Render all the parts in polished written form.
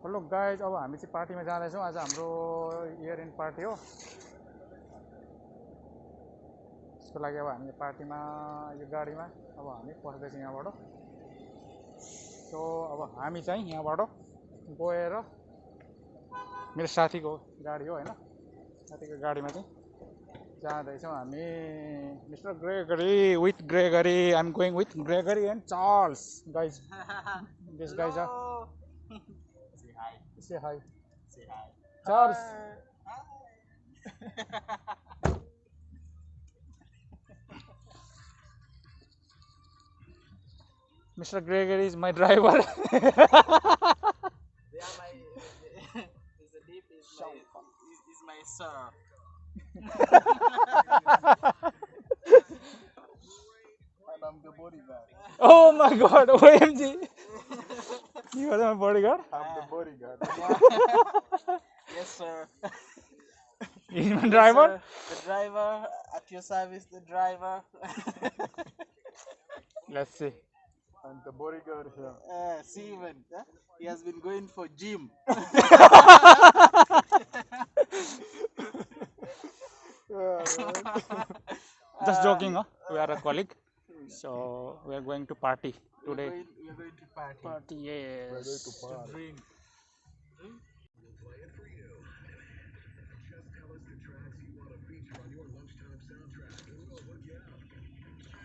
Hello guys, अब हामी चाहिँ पार्टीमा जाँदैछौँ। आज हाम्रो इयर एन्ड पार्टी हो। त्यसको लागि अब हामी पार्टीमा यो गाडीमा अब हामी पस्दैछौँ यहाँबाट। सो अब हामी चाहिँ यहाँबाट गएर मेरो साथीको गाडी हो होइन, साथीको गाडीमा चाहिँ जाँदैछौँ हामी। Mister Gregory with Gregory, I am going with Gregory and Charles guys. This guys are Say hi. Say hi. Charles. Mr. Gregory is my driver. They are my. Mr. Deep is my sir. And I'm the bodyguard. Oh my God! OMG. You are my bodyguard? I'm the bodyguard. Yes, sir. He's my driver? Yes, the driver at your service, the driver. Let's see. I'm the bodyguard here. See, even he has been going for gym. Just joking, huh? We are a colleague. So we are going to party today. We are going to party. Party, yes. We're going to drink.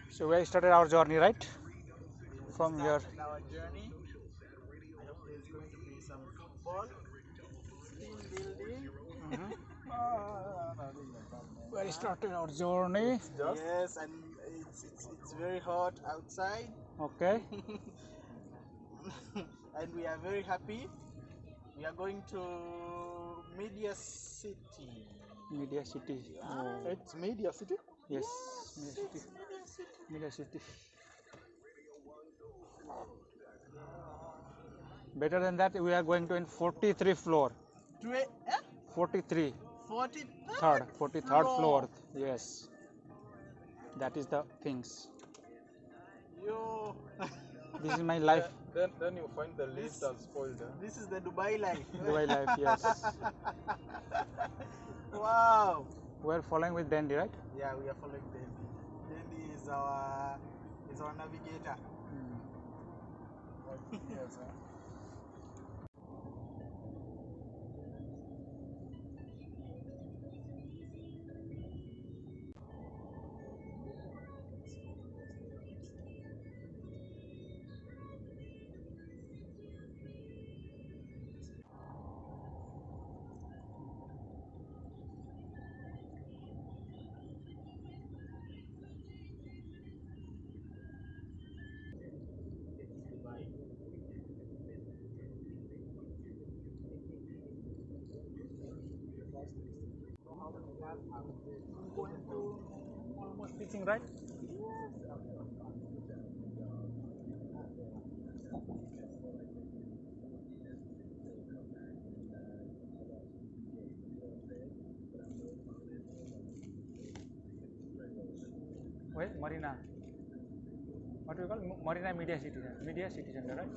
So we started our journey, right? From here. Our journey. I hope there's going to be some football, team building. We started our journey. Yes, and it's very hot outside. Okay. And we are very happy. We are going to Media City. Media City. Oh. It's Media City? Yes, Media City. Media City. Better than that, we are going to in 43 floor. 43. 43rd floor. Yes. That is the things. Yo. This is my life. Then you find the list as spoiled. This is the Dubai life. Dubai life, yes. Wow. We are following with Dandy, right? Yeah, we are following Dandy. Dandy is our navigator. Yes, huh? Almost reaching, right? Wait, Marina. What do you call Marina Media City? Media City Center, right?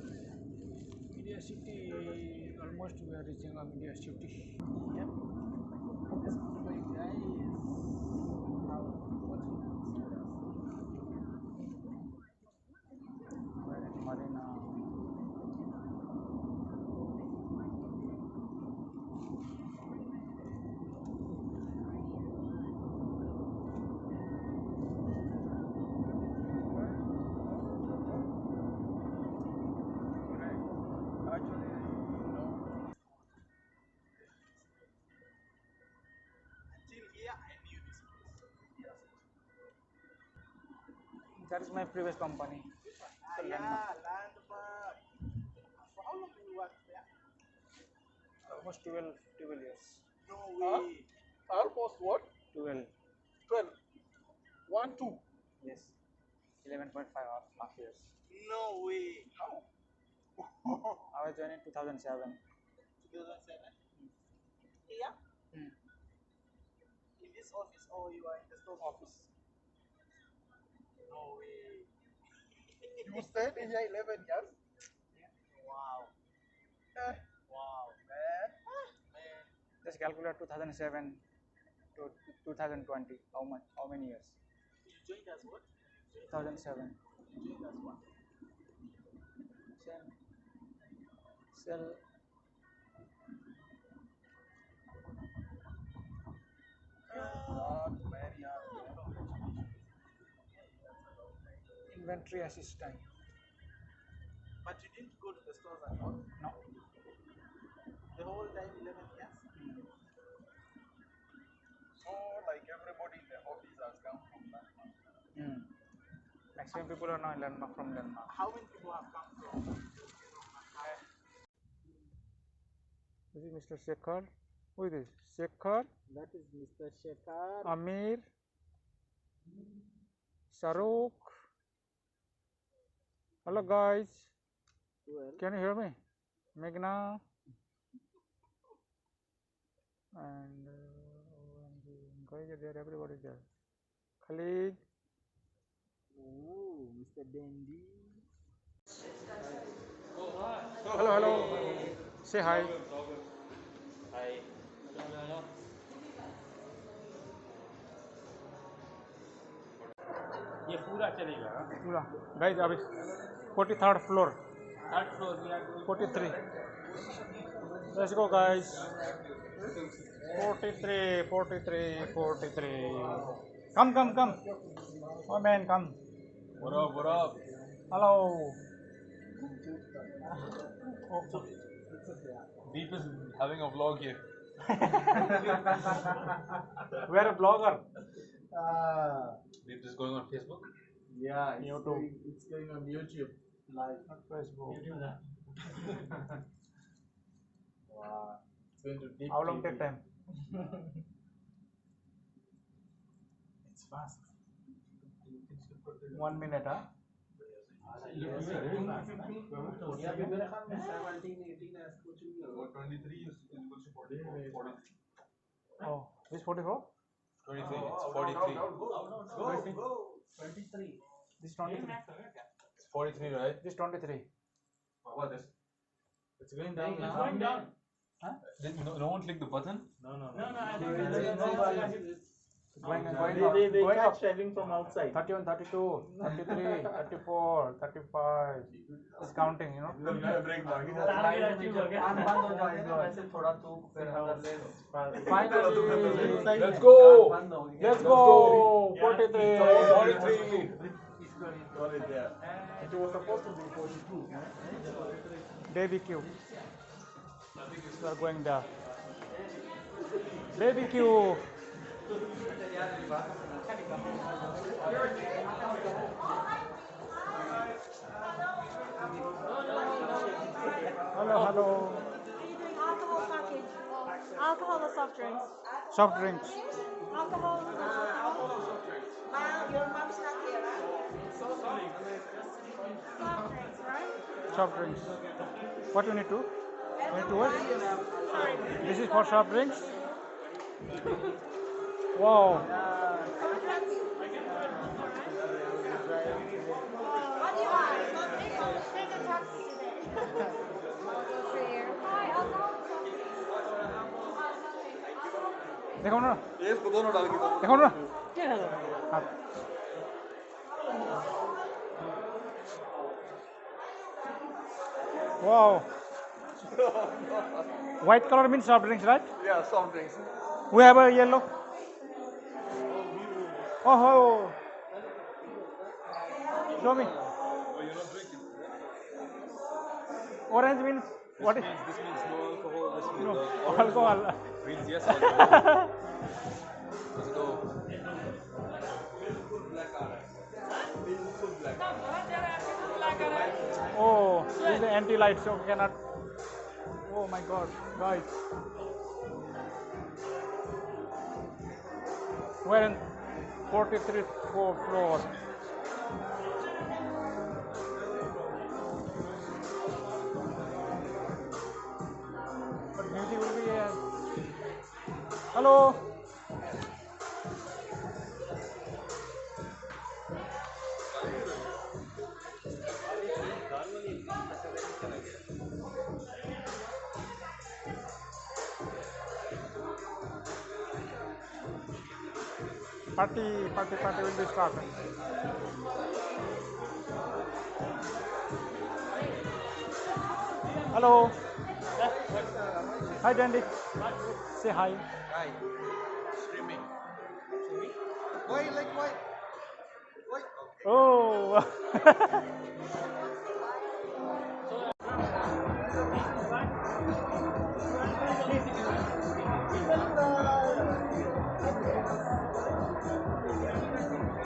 Media City. Almost we are reaching a Media City. Yep. This Dubai guy is Marina. That is my previous company. landmark. For how long do you work there? Almost 12 years. No way. Almost what? 12. 12. 1, 2. Yes. 11.5 half years. No way. How? I was joined in 2007. 2007? Yeah? Hmm. In this office or you are in the store office? No way. You stayed in here 11 years? Wow. Eh. Wow. calculate 2007 to 2020. How much? How many years? You joined as what? 2007. You joined as what? Sell. Inventory assistant. But you didn't go to the stores at all? No. The whole time, 11 years? So, like everybody in the office has come from that. Maximum people are now in Landmark from Landmark. How many people have come from? This is Mr. Shekhar. Who is this? Shekhar, That is Mr. Shekhar. Amir, Saruk. Hello guys. Well, Can you hear me? Meghna. And guys are there, everybody is there. Khalid. oh, Mr. Dandy. Hello, hello. Say hi. ये पूरा चलेगा पूरा guys अभी 43rd floor. Third floor we are going 43. Let's go guys. 43, 43, 43. Come, come, come. Oh man, come. What up? What up? Hello. Deep is having a vlog here. We are a blogger. Deep is going on Facebook. Yeah, YouTube. It's going on YouTube live. Not Facebook. Wow. It's going to deep. How long TV. take time? It's fast. 1 minute, huh? Yes. 23 is equals to 44. 43. Oh, this 44? 23. It's 43. This 23. It's 43, right? This 23. What about this? It's going down. it's going down No one clicked the button? no I think Going up. They Going catch up. driving from outside. 31, 32, 33, 34, 35. It's counting, you know. Finally. Let's go! Let's go! 43. 43! It was supposed to be 42. Baby Q. We are going there. Baby Q. Hello, hello. Are you doing alcohol package? Alcohol or soft drinks? Soft drinks. Alcohol. Your mom's not here, right? Soft drinks, right? Soft drinks. What you need to? You need to what? Sorry. This is for soft drinks. Wow. Soft drinks? What do you want? Soft drinks or take a taxi today? Fair. Hi, alcohol or soft drinks? देखो ना ये इसको दोनों डाल के दो देखो ना हाँ. Wow. White color means soft drinks, right? Yeah, soft drinks. We have a yellow. Oh. Show me. Oh, you're not drinking? Orange means what is? This means no alcohol. This means No, alcohol. Means yes alcohol. Let's go. Oh, this is the anti-light, so we cannot. Oh my God, guys. We're in 43th floor. But music will be here. Hello. Party will be started. Hello. Hi, Dandy. Say hi. Hi. Streaming. Streaming? Why like why? Why? Okay. Oh.